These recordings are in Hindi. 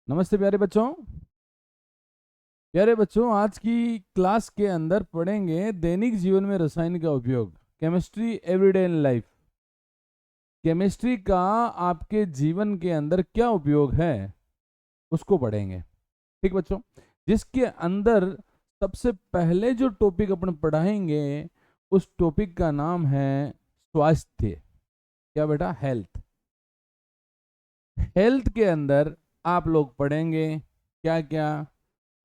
नमस्ते प्यारे बच्चों, आज की क्लास के अंदर पढ़ेंगे दैनिक जीवन में रसायन का उपयोग। Chemistry everyday in life. Chemistry का आपके जीवन के अंदर क्या उपयोग है उसको पढ़ेंगे। ठीक बच्चों, जिसके अंदर सबसे पहले जो टॉपिक अपन पढ़ाएंगे उस टॉपिक का नाम है स्वास्थ्य। क्या बेटा? हेल्थ। हेल्थ के अंदर आप लोग पढ़ेंगे क्या क्या?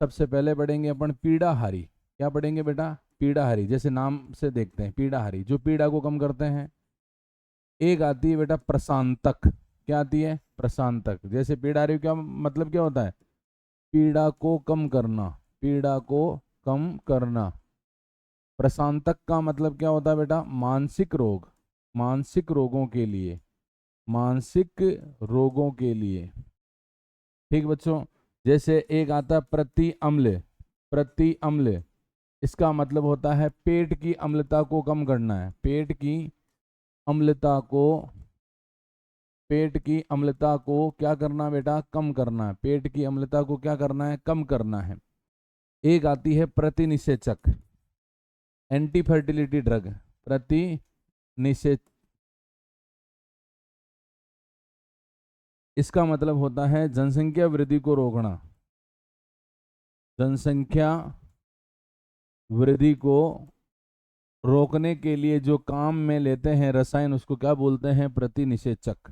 सबसे पहले पढ़ेंगे अपन पीड़ाहारी। क्या पढ़ेंगे बेटा? पीड़ाहारी। जैसे नाम से देखते हैं, पीड़ाहारी जो पीड़ा को कम करते हैं। एक आती है बेटा प्रशांतक। क्या आती है? प्रशांतक। जैसे पीड़ाहारी क्या मतलब क्या होता है? पीड़ा को कम करना, पीड़ा को कम करना। प्रशांतक का मतलब क्या होता है बेटा? मानसिक रोग, मानसिक रोगों के लिए, मानसिक रोगों के लिए। ठीक बच्चों, जैसे एक आता है प्रति अम्ल। प्रति अम्ल इसका मतलब होता है पेट की अम्लता को कम करना है। पेट की अम्लता को, पेट की अम्लता को क्या करना बेटा? कम करना है। पेट की अम्लता को क्या करना है? कम करना है। एक आती है प्रतिनिषेचक, एंटी फर्टिलिटी ड्रग। प्रतिनिषेच इसका मतलब होता है जनसंख्या वृद्धि को रोकना। जनसंख्या वृद्धि को रोकने के लिए जो काम में लेते हैं रसायन उसको क्या बोलते हैं? प्रतिनिषेचक।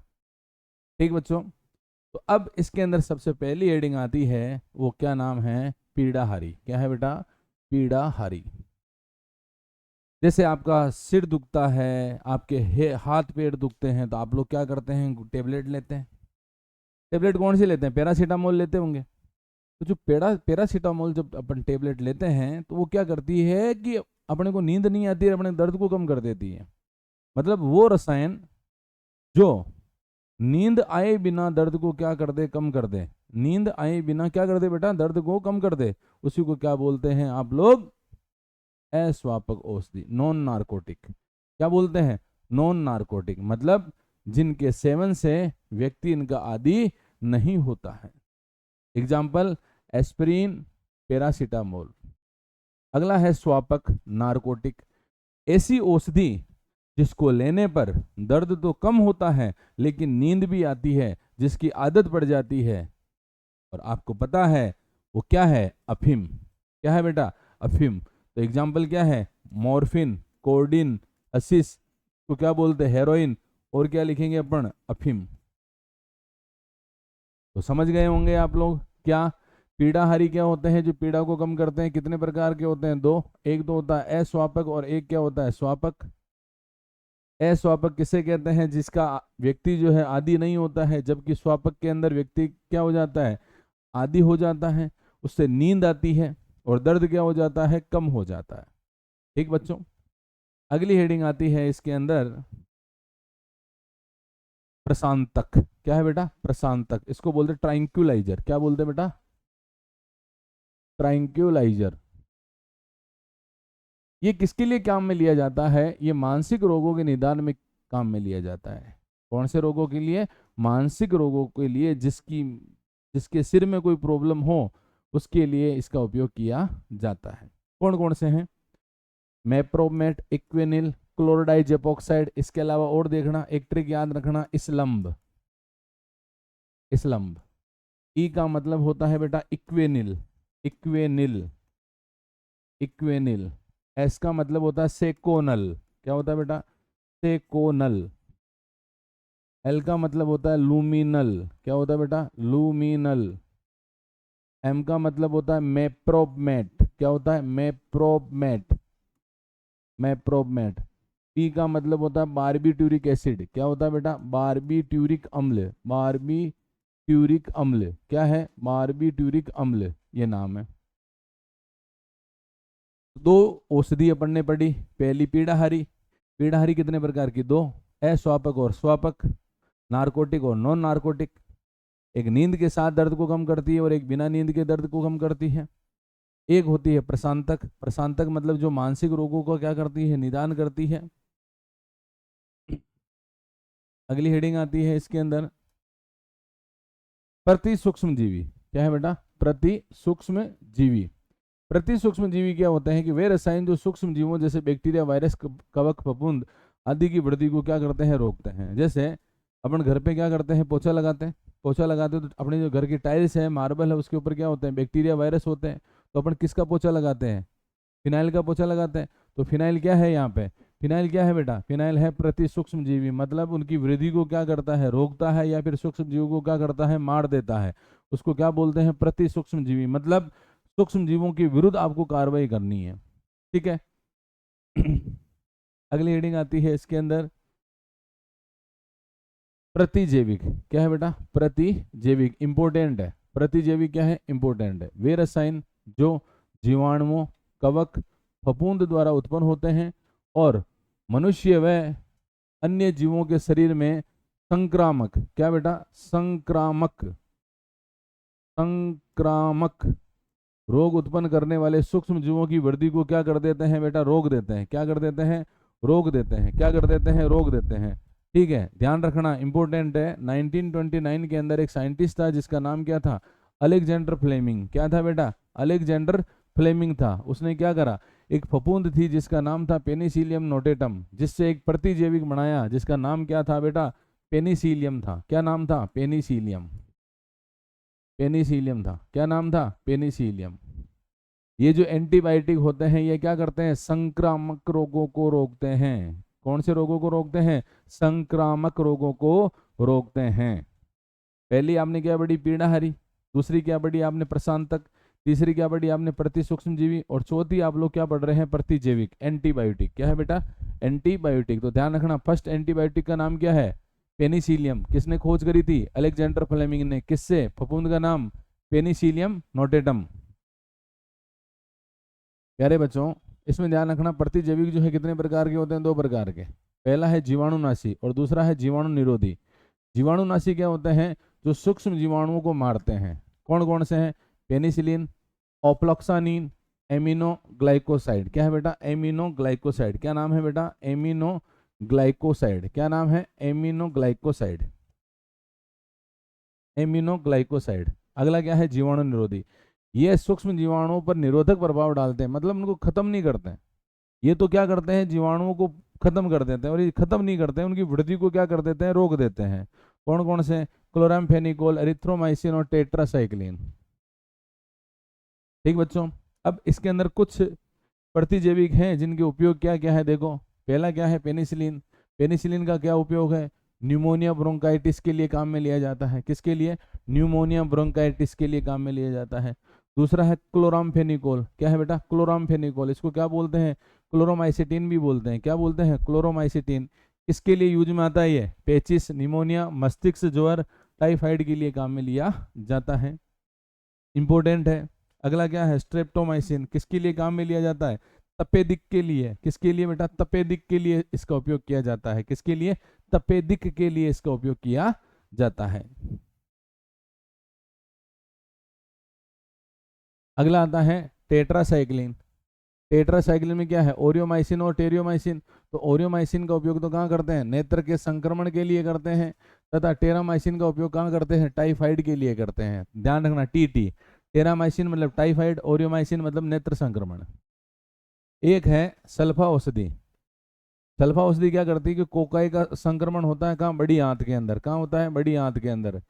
ठीक बच्चों, तो अब इसके अंदर सबसे पहली हेडिंग आती है, वो क्या नाम है? पीड़ाहारी। क्या है बेटा? पीड़ाहारी। जैसे आपका सिर दुखता है, आपके हाथ पैर दुखते हैं, तो आप लोग क्या करते हैं? टेबलेट लेते हैं। टेबलेट कौन सी लेते हैं? पैरासीटामोल लेते होंगे। तो जो पैरासीटामोल जब अपन टेबलेट लेते हैं तो वो क्या करती है कि अपने को नींद नहीं आती है, अपने दर्द को कम कर देती है। मतलब वो रसायन जो नींद आए बिना दर्द को क्या कर दे? कम कर दे। नींद आए बिना क्या कर दे बेटा? दर्द को कम कर दे। उसी को क्या बोलते हैं आप लोग? अस्वापक औषधि, नॉन नारकोटिक। क्या बोलते हैं? Non narcotic. मतलब जिनके सेवन से व्यक्ति इनका आदी नहीं होता है। Example aspirin, paracetamol. अगला है स्वापक, नारकोटिक। ऐसी औषधि जिसको लेने पर दर्द तो कम होता है लेकिन नींद भी आती है, जिसकी आदत पड़ जाती है। और आपको पता है वो क्या है? अफीम। क्या है बेटा? अफीम। तो एग्जाम्पल क्या है? मॉर्फिन, कोर्डिन, असिस को क्या बोलते हैं? हेरोइन। और क्या लिखेंगे अपन? अफीम। तो समझ गए होंगे आप लोग क्या पीड़ाहारी क्या होते हैं, जो पीड़ा को कम करते हैं। कितने प्रकार के होते हैं? दो। एक तो होता है अस्वापक और एक क्या होता है? स्वापक। अस्वापक किसे कहते हैं? जिसका व्यक्ति जो है आदी नहीं होता है, जबकि स्वापक के अंदर व्यक्ति क्या हो जाता है? आदी हो जाता है। उससे नींद आती है और दर्द क्या हो जाता है? कम हो जाता है। ठीक बच्चों, अगली हेडिंग आती है इसके अंदर प्रशांतक। क्या है बेटा? प्रशांतक। इसको बोलते ट्राइंक्यूलाइजर। क्या बोलते बेटा? ट्राइंक्यूलाइजर। ये किसके लिए काम में लिया जाता है? ये मानसिक रोगों के निदान में काम में लिया जाता है। कौन से रोगों के लिए? मानसिक रोगों के लिए, जिसके सिर में कोई प्रॉब्लम हो उसके लिए इसका उपयोग किया जाता है। कौन कौन से हैं? मेप्रोमेट, इक्वेनिल, क्लोराइड एपोक्साइड। इसके अलावा और देखना, एक ट्रिक याद रखना, इसलम्ब। इसलम्ब। ई का मतलब होता है बेटा इक्वेनिल। Equanil, Equanil. एस का मतलब होता है सेकोनल। क्या होता है बेटा? सेकोनल। एल का मतलब होता है लूमिनल। क्या होता है बेटा? लूमिनल। एम का मतलब होता है मेप्रोमेट। क्या होता है? मेप्रोमेट, मेप्रोमेट। पी का मतलब होता है बारबीट्यूरिक एसिड। क्या होता है बेटा? बारबीट्यूरिक अम्ल। बारबीट्यूरिक अम्ल क्या है? बारबीट्यूरिक अम्ल, ये नाम है। दो औषधि अपन ने पढ़ी। पहली पीड़ाहारी। पीड़ाहारी कितने प्रकार की? दो। अस्वापक और स्वापक, नारकोटिक और नॉन नारकोटिक। एक नींद के साथ दर्द को कम करती है और एक बिना नींद के दर्द को कम करती है। एक होती है प्रशांतक। प्रशांतक मतलब जो मानसिक रोगों को क्या करती है? निदान करती है। अगली हेडिंग आती है इसके अंदर प्रति सूक्ष्म जीवी। क्या है बेटा, प्रति सूक्ष्म जीवी। प्रति सूक्ष्म जीवी क्या होते हैं कि वे रसायन जो सूक्ष्म जीवों जैसे बैक्टीरिया, वायरस, कवक, फफूंद आदि की वृद्धि को क्या करते हैं, रोकते हैं। जैसे अपन घर पे क्या करते हैं, पोछा लगाते हैं। पोछा लगाते हैं तो अपने जो घर की टाइल्स है, मार्बल है, उसके ऊपर क्या होते हैं, बैक्टीरिया, वायरस होते हैं। तो अपन किसका पोछा लगाते हैं, फिनाइल का पोछा लगाते हैं। तो फिनाइल क्या है यहाँ पे, फिनाइल क्या है बेटा, फिनाइल है प्रति सूक्ष्म जीवी, मतलब उनकी वृद्धि को क्या करता है, रोकता है, या फिर सूक्ष्म जीवों को क्या करता है, मार देता है। उसको क्या बोलते हैं, प्रति सूक्ष्म जीवी, मतलब सूक्ष्म जीवों के विरुद्ध आपको कार्रवाई करनी है। ठीक है। अगली हेडिंग आती है इसके अंदर प्रतिजैविक। क्या है बेटा, प्रतिजैविक, इंपोर्टेंट है। प्रतिजैविक क्या है, इंपोर्टेंट है। वे रसायन जो जीवाणुओं, कवक, फफूंद द्वारा उत्पन्न होते हैं और मनुष्य व अन्य जीवों के शरीर में संक्रामक, क्या बेटा, संक्रामक, संक्रामक रोग उत्पन्न करने वाले सूक्ष्म जीवों की वृद्धि को क्या कर देते हैं बेटा, रोक देते हैं। क्या कर देते हैं, रोक देते हैं। क्या कर देते हैं, रोक देते हैं। ठीक है, ध्यान रखना, इंपॉर्टेंट है। 1929 के अंदर एक साइंटिस्ट था जिसका नाम क्या था, अलेक्जेंडर फ्लेमिंग। क्या था बेटा, अलेक्जेंडर फ्लेमिंग था। उसने क्या करा, एक फफूंद थी जिसका नाम था पेनिसिलियम नोटेटम, जिससे एक प्रतिजैविक बनाया जिसका नाम क्या था बेटा, पेनिसिलियम था। क्या नाम था, पेनिसिलियम, पेनिसिलियम था। क्या नाम था, पेनिसिलियम। ये जो एंटीबायोटिक होते हैं ये क्या करते हैं, संक्रामक रोगों को रोकते हैं। कौन से रोगों को रोकते हैं, संक्रामक रोगों को रोकते हैं। पहली आपने क्या पढ़ी, पीड़ाहारी। दूसरी क्या पढ़ी आपने, प्रशांतक। तीसरी क्या पढ़ी आपने, प्रति सूक्ष्म जीवी। और चौथी आप लोग क्या पढ़ रहे हैं, प्रतिजैविक, एंटीबायोटिक। क्या है बेटा, एंटीबायोटिक। तो ध्यान रखना, फर्स्ट एंटीबायोटिक का नाम क्या है, पेनिसिलियम। किसने खोज करी थी, अलेक्जेंडर फ्लेमिंग ने। किससे, फफूंद का नाम पेनिसिलियम नोटेटम। प्यारे बच्चों, इसमें ध्यान रखना, प्रतिजैविक जो है कितने प्रकार के होते हैं, दो प्रकार के। पहला है जीवाणुनाशी और दूसरा है जीवाणु निरोधी। जीवाणुनाशी क्या होते हैं, जो सूक्ष्म जीवाणुओं को मारते हैं। कौन कौन से हैं, पेनिसिलिन, ऑफ्लॉक्सानिन, एमिनो ग्लाइकोसाइड। क्या है बेटा, एमिनो ग्लाइकोसाइड। क्या नाम है बेटा, एमिनो ग्लाइकोसाइड। क्या नाम है, एमिनो ग्लाइकोसाइड, एमिनो ग्लाइकोसाइड। अगला क्या है, जीवाणु निरोधी। ये सूक्ष्म जीवाणुओं पर निरोधक प्रभाव डालते हैं, मतलब उनको खत्म नहीं करते हैं। ये तो क्या करते हैं, जीवाणुओं को खत्म कर देते हैं, और ये खत्म नहीं करते हैं, उनकी वृद्धि को क्या कर देते हैं, रोक देते हैं। कौन कौन से, क्लोरामफेनिकोल, एरिथ्रोमाइसिन और टेट्रासाइक्लिन। ठीक बच्चों, अब इसके अंदर कुछ प्रतिजैविक हैं जिनके उपयोग क्या क्या है, देखो। पहला क्या है, पेनिसिलिन। पेनिसिलिन का क्या उपयोग है, न्यूमोनिया ब्रोंकाइटिस के लिए काम में लिया जाता है। किसके लिए, न्यूमोनिया ब्रोंकाइटिस के लिए काम में लिया जाता है। दूसरा है क्लोरामफेनिकोल। क्या है बेटा, क्लोरामफेनिकोल। इसको क्या बोलते हैं, क्लोरोमाइसिटिन भी बोलते हैं। क्या बोलते हैं, क्लोरोमाइसिटिन। किसके लिए यूज में आता है ये, पेचिस, निमोनिया, मस्तिष्क ज्वर, टाइफाइड के लिए काम में लिया जाता है। इंपॉर्टेंट है। अगला क्या है, स्ट्रेप्टोमाइसिन। किसके लिए काम में लिया जाता है, तपेदिक के लिए। किसके लिए बेटा, तपेदिक के लिए इसका उपयोग किया जाता है। किसके लिए, तपेदिक के लिए इसका उपयोग किया जाता है। अगला आता है टेट्रासाइक्लिन। टेट्रासाइक्लिन में क्या है, ओरियोमाइसिन और टेरियोमाइसिन। तो ओरियोमाइसिन का उपयोग तो कहाँ करते हैं, नेत्र के संक्रमण के लिए करते हैं, तथा टेरामाइसिन का उपयोग कहाँ करते हैं, टाइफाइड के लिए करते हैं। ध्यान रखना, टी। टेरामाइसिन मतलब टाइफाइड, ओरियोमाइसिन मतलब नेत्र संक्रमण। एक है सल्फा औषधि। सल्फा औषधि क्या करती है कि कोकाई का संक्रमण होता है कहाँ, बड़ी आंत के अंदर। कहाँ होता है, बड़ी आंत के अंदर।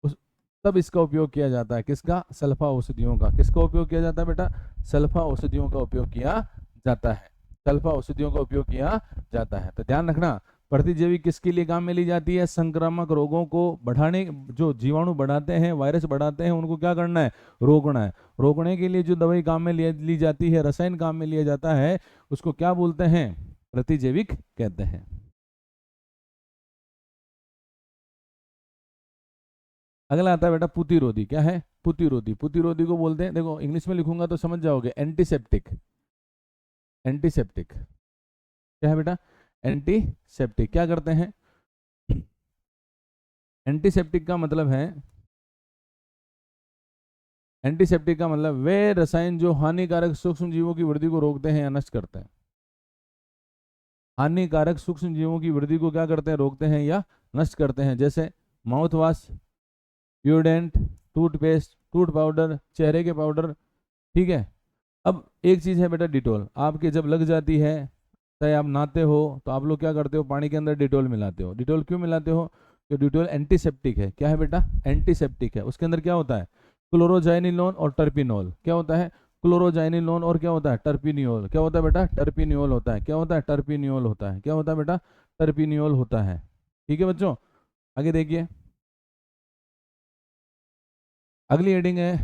उस तब इसका उपयोग किया जाता है, किसका, सल्फा औषधियों का। किसका उपयोग किया जाता है बेटा, सल्फा औषधियों का उपयोग किया जाता है। सल्फा औषधियों का उपयोग किया जाता है। तो ध्यान रखना, प्रतिजैविक किसके लिए काम में ली जाती है, संक्रामक रोगों को बढ़ाने, जो जीवाणु बढ़ाते हैं, वायरस बढ़ाते हैं, उनको क्या करना है, रोकना है। रोकने के लिए जो दवाई काम में ली जाती है, रसायन काम में लिया जाता है, उसको क्या बोलते हैं, प्रतिजैविक कहते हैं। अगला आता है बेटा पुतिरोधी। क्या है, पुतिरोधी। पुतिरोधी को बोलते हैं, देखो इंग्लिश में लिखूंगा तो समझ जाओगे, एंटीसेप्टिक। एंटीसेप्टिक क्या है बेटा, एंटीसेप्टिक। क्या करते हैं, एंटीसेप्टिक का मतलब है, एंटीसेप्टिक का मतलब वे रसायन जो हानिकारक सूक्ष्म जीवों की वृद्धि को रोकते हैं या नष्ट करते हैं। हानिकारक सूक्ष्म जीवों की वृद्धि को क्या करते हैं, रोकते हैं या नष्ट करते हैं। जैसे mouth wash, deodorant, toothpaste, tooth powder, चेहरे के पाउडर, ठीक है। अब एक चीज़ है बेटा डिटॉल, आपके जब लग जाती है, चाहे आप नहाते हो तो आप लोग क्या करते हो, पानी के अंदर डिटॉल मिलाते हो। डिटॉल क्यों मिलाते हो? तो डिटॉल एंटीसेप्टिक है। क्या है बेटा? एंटीसेप्टिक है। उसके अंदर क्या होता है? क्लोरोजाइनिलोन और टर्पिनोल। क्या होता है? क्लोरोजाइनिलोन और क्या होता है? टर्पिनियोल। क्या होता है बेटा? टर्पिनियोल होता है। क्या होता है? टर्पिनियोल होता है। क्या होता है बेटा? टर्पिनियोल होता है। ठीक है बच्चों, आगे देखिए। अगली हेडिंग है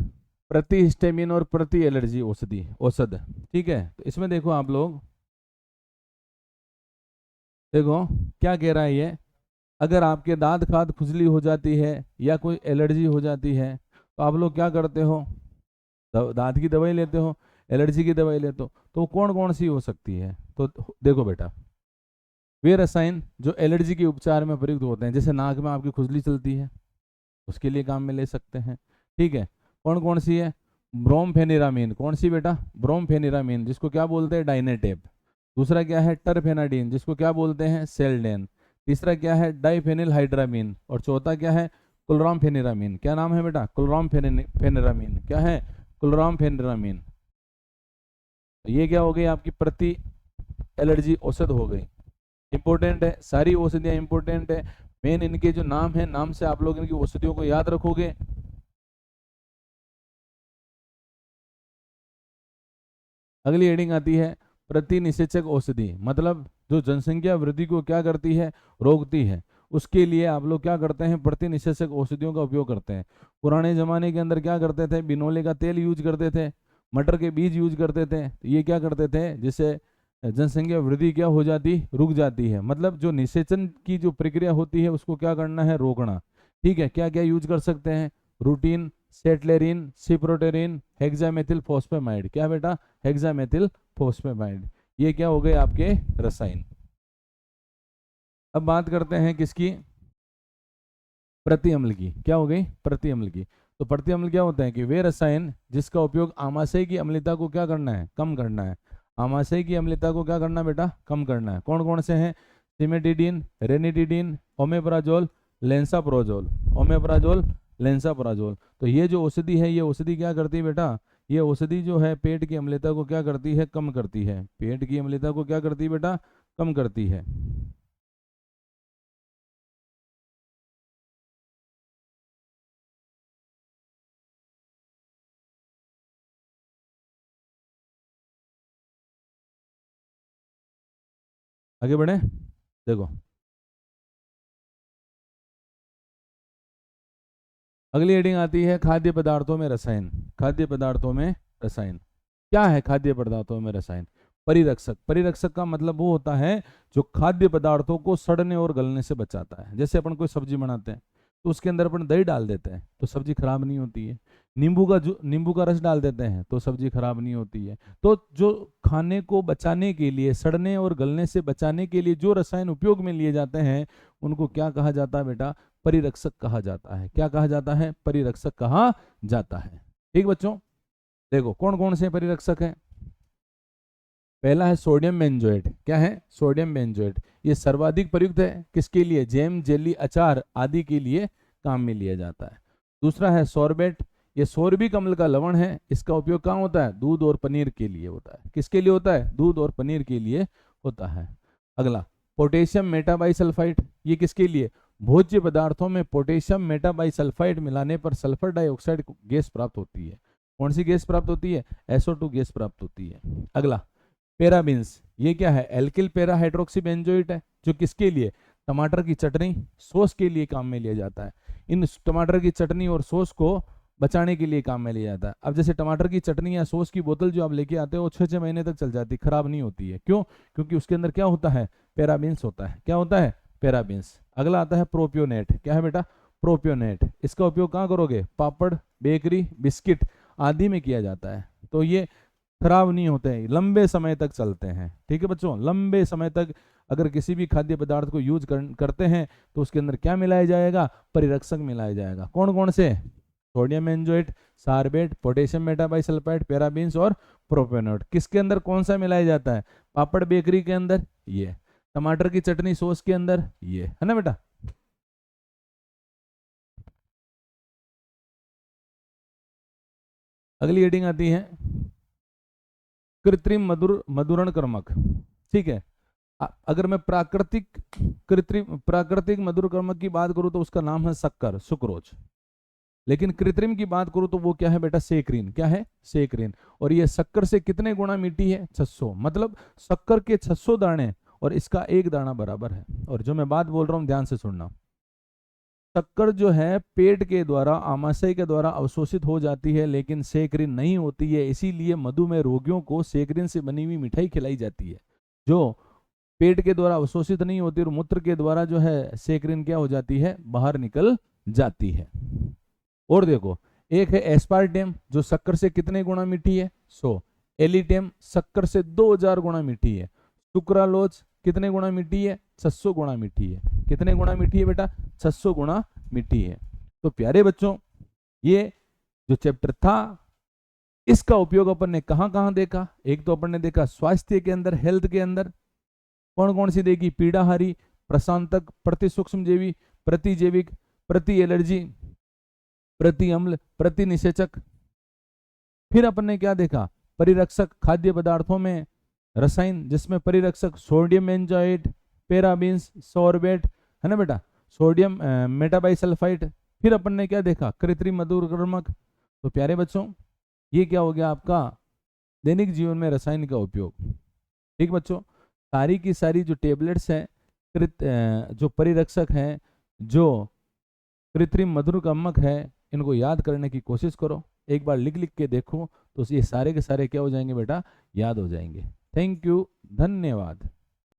प्रति हिस्टामिन और प्रति एलर्जी औषधि औषध। ठीक है, तो इसमें देखो आप लोग, देखो क्या कह रहा है ये। अगर आपके दांत खाद खुजली हो जाती है या कोई एलर्जी हो जाती है तो आप लोग क्या करते हो? दांत की दवाई लेते हो, एलर्जी की दवाई लेते हो। तो कौन कौन सी हो सकती है? तो देखो बेटा, वे रसायन जो एलर्जी के उपचार में प्रयुक्त होते हैं, जैसे नाक में आपकी खुजली चलती है, उसके लिए काम में ले सकते हैं। ठीक है, कौन कौन सी है? ब्रोमफेनिरामीन। कौन सी बेटा? ब्रोमफेनिरामीन, जिसको क्या बोलते हैं? डाइनेटेप। दूसरा क्या है? टरफेनाडीन, जिसको क्या बोलते हैं? सेल्डेन। तीसरा क्या है? डाइफेनिल हाइड्रामीन। और चौथा क्या है? क्लोरामफेनिरामीन। क्या नाम है बेटा? क्लोरामफेनिरामीन। क्या है? क्लोरामफेनिरामीन। ये क्या हो गई आपकी प्रति एलर्जी औषध हो गई। इंपॉर्टेंट है, सारी औषधियां इंपॉर्टेंट है। मेन इनके जो नाम है, नाम से आप लोग इनकी औषधियों को याद रखोगे। अगली हेडिंग आती है प्रतिनिषेचक औषधि, मतलब जो जनसंख्या वृद्धि को क्या करती है? रोकती है। उसके लिए आप लोग क्या करते हैं? प्रतिनिषेचक औषधियों का उपयोग करते हैं। पुराने जमाने के अंदर क्या करते थे? बिनोले का तेल यूज करते थे, मटर के बीज यूज करते थे। तो ये क्या करते थे? जिससे जनसंख्या वृद्धि क्या हो जाती? रुक जाती है। मतलब जो निषेचन की जो प्रक्रिया होती है उसको क्या करना है? रोकना। ठीक है, क्या क्या यूज कर सकते हैं? रूटीन, सेटलेरिन, सिप्रोटेरिन, हेक्सामेथिल फॉस्फेमाइड। क्या बेटा? हेक्सामेथिल फॉस्फेमाइड। ये क्या हो गए आपके रसायन। अब बात करते हैं किसकी? प्रति अम्ल की। क्या हो गई? प्रति अम्ल की। तो प्रति अम्ल क्या होता है कि वे रसायन जिसका उपयोग आमाशय की अम्लता को क्या करना है? कम करना है। आमाशय की अम्लता को क्या करना बेटा? कम करना है। कौन कौन से हैं? Cimetidine, ranitidine, omeprazole, लेंसाप्रोजोल। ओमेप्राजोल, लेंसाप्राजोल। तो ये जो औषधि है, ये औषधि क्या करती है बेटा? ये औषधि जो है पेट की अम्लता को क्या करती है? कम करती है। पेट की अम्लता को क्या करती है बेटा? कम करती है। आगे बढ़े, देखो अगली हेडिंग आती है खाद्य पदार्थों में रसायन। खाद्य पदार्थों में रसायन क्या है? खाद्य पदार्थों में रसायन परिरक्षक। परिरक्षक का मतलब वो होता है जो खाद्य पदार्थों को सड़ने और गलने से बचाता है। जैसे अपन कोई सब्जी बनाते हैं तो उसके अंदर अपन दही डाल देते हैं तो सब्जी खराब नहीं होती है। नींबू का रस डाल देते हैं तो सब्जी खराब नहीं होती है। तो जो खाने को बचाने के लिए, सड़ने और गलने से बचाने के लिए जो रसायन उपयोग में लिए जाते हैं, उनको क्या कहा जाता है बेटा? परिरक्षक कहा जाता है। क्या कहा जाता है? परिरक्षक कहा जाता है। ठीक बच्चों, देखो कौन कौन से परिरक्षक हैं। पहला है सोडियम बेंजोएट। क्या है? Sodium benzoate. ये सर्वाधिक प्रयुक्त है किसके लिए? जैम, जेली, अचार आदि के लिए काम में लिया जाता है। दूसरा है सोरबेट। ये सोरबिक अम्ल का लवण है। इसका उपयोग कहाँ होता है? दूध और पनीर के लिए होता है। किसके लिए होता है? दूध और पनीर के लिए होता है। अगला पोटेशियम मेटाबाइसल्फाइड। ये किसके लिए? भोज्य पदार्थों में पोटेशियम मेटाबाइसल्फाइड मिलाने पर सल्फर डाइऑक्साइड गैस प्राप्त होती है। कौन सी गैस प्राप्त होती है? SO2 गैस प्राप्त होती है। अगला पेराबिन्स। ये क्या है? एल्किल पेरा हाइड्रोक्सी बेंजोइट है, जो किसके लिए? टमाटर की चटनी, सॉस के लिए काम में लिया जाता है। इन टमाटर की चटनी और सॉस को बचाने के लिए काम में लिया जाता है। अब जैसे टमाटर की चटनी या सॉस की बोतल जो आप लेके आते हो वो 6-6 महीने तक चल जाती है, खराब नहीं होती है। क्यों? क्योंकि उसके अंदर क्या होता है? पेराबिन्स होता है। क्या होता है? पेराबिन्स। अगला आता है प्रोपियोनेट। क्या है बेटा? प्रोपियोनेट। इसका उपयोग कहाँ करोगे? पापड़, बेकरी, बिस्किट आदि में किया जाता है। तो ये खराब नहीं होते हैं, लंबे समय तक चलते हैं। ठीक है बच्चों, लंबे समय तक अगर किसी भी खाद्य पदार्थ को यूज करते हैं तो उसके अंदर क्या मिलाया जाएगा? परिरक्षक मिलाया जाएगा। कौन कौन से? सोडियम बेंजोएट, सारबेट, पोटेशियम मेटाबाइसल्फाइड, पेराबीन्स और प्रोपेनोट। किसके अंदर कौन सा मिलाया जाता है? पापड़ बेकरी के अंदर ये, टमाटर की चटनी सॉस के अंदर ये, है ना बेटा। अगली हेडिंग आती है कृत्रिम मधुरण कर्मक। ठीक है, अगर मैं प्राकृतिक मधुर कर्मक की बात करूं तो उसका नाम है शक्कर, सुक्रोज। लेकिन कृत्रिम की बात करूं तो वो क्या है बेटा, सेक्रिन। क्या है, सेक्रिन। और ये शक्कर से कितने गुना मीठी है, 600। मतलब शक्कर के 600 दाने और इसका एक दाना बराबर है। और जो मैं बात बोल रहा हूं ध्यान से सुनना, शक्कर जो है पेट के द्वारा, आमाशय के द्वारा अवशोषित हो जाती है, लेकिन सेक्रिन नहीं होती है। इसीलिए मधुमेह रोगियों को सेक्रिन से बनी हुई मिठाई खिलाई जाती है, जो पेट के द्वारा अवशोषित नहीं होती और मूत्र के द्वारा जो है सेक्रिन क्या हो जाती है, बाहर निकल जाती है। और देखो, एक है एस्पार्टेम जो शक्कर से कितने गुना मीठी है, 100। एलिटेम शक्कर से 2000 गुना मीठी है। सुक्रालोज कितने गुना मीठी है, 600 गुना मीठी है। कितने गुना मीठी है बेटा, 600 गुना मीठी है। तो प्यारे बच्चों, ये जो चैप्टर था इसका उपयोग अपन ने कहां कहां देखा। एक तो अपन ने देखा स्वास्थ्य के अंदर, हेल्थ के अंदर। कौन कौन सी देखी, पीड़ाहारी, प्रशांतक, प्रति सूक्ष्मजीवी, प्रतिजैविक, प्रति एलर्जी, प्रति अम्ल, प्रति निषेचक। फिर अपन ने क्या देखा, परिरक्षक खाद्य पदार्थों में रसायन, जिसमें परिरक्षक सोडियम बेंजोएट, पैराबीन्स, सॉर्बेट, है ना बेटा, सोडियम मेटाबाइसल्फाइट। फिर अपन ने क्या देखा, कृत्रिम मधुरकर्मक। तो प्यारे बच्चों, ये क्या हो गया आपका दैनिक जीवन में रसायन का उपयोग। ठीक बच्चों, सारी की सारी जो टेबलेट्स हैं, जो परिरक्षक हैं, जो कृत्रिम मधुरकर्मक है, इनको याद करने की कोशिश करो। एक बार लिख लिख के देखो तो ये सारे के सारे क्या हो जाएंगे बेटा, याद हो जाएंगे। थैंक यू, धन्यवाद।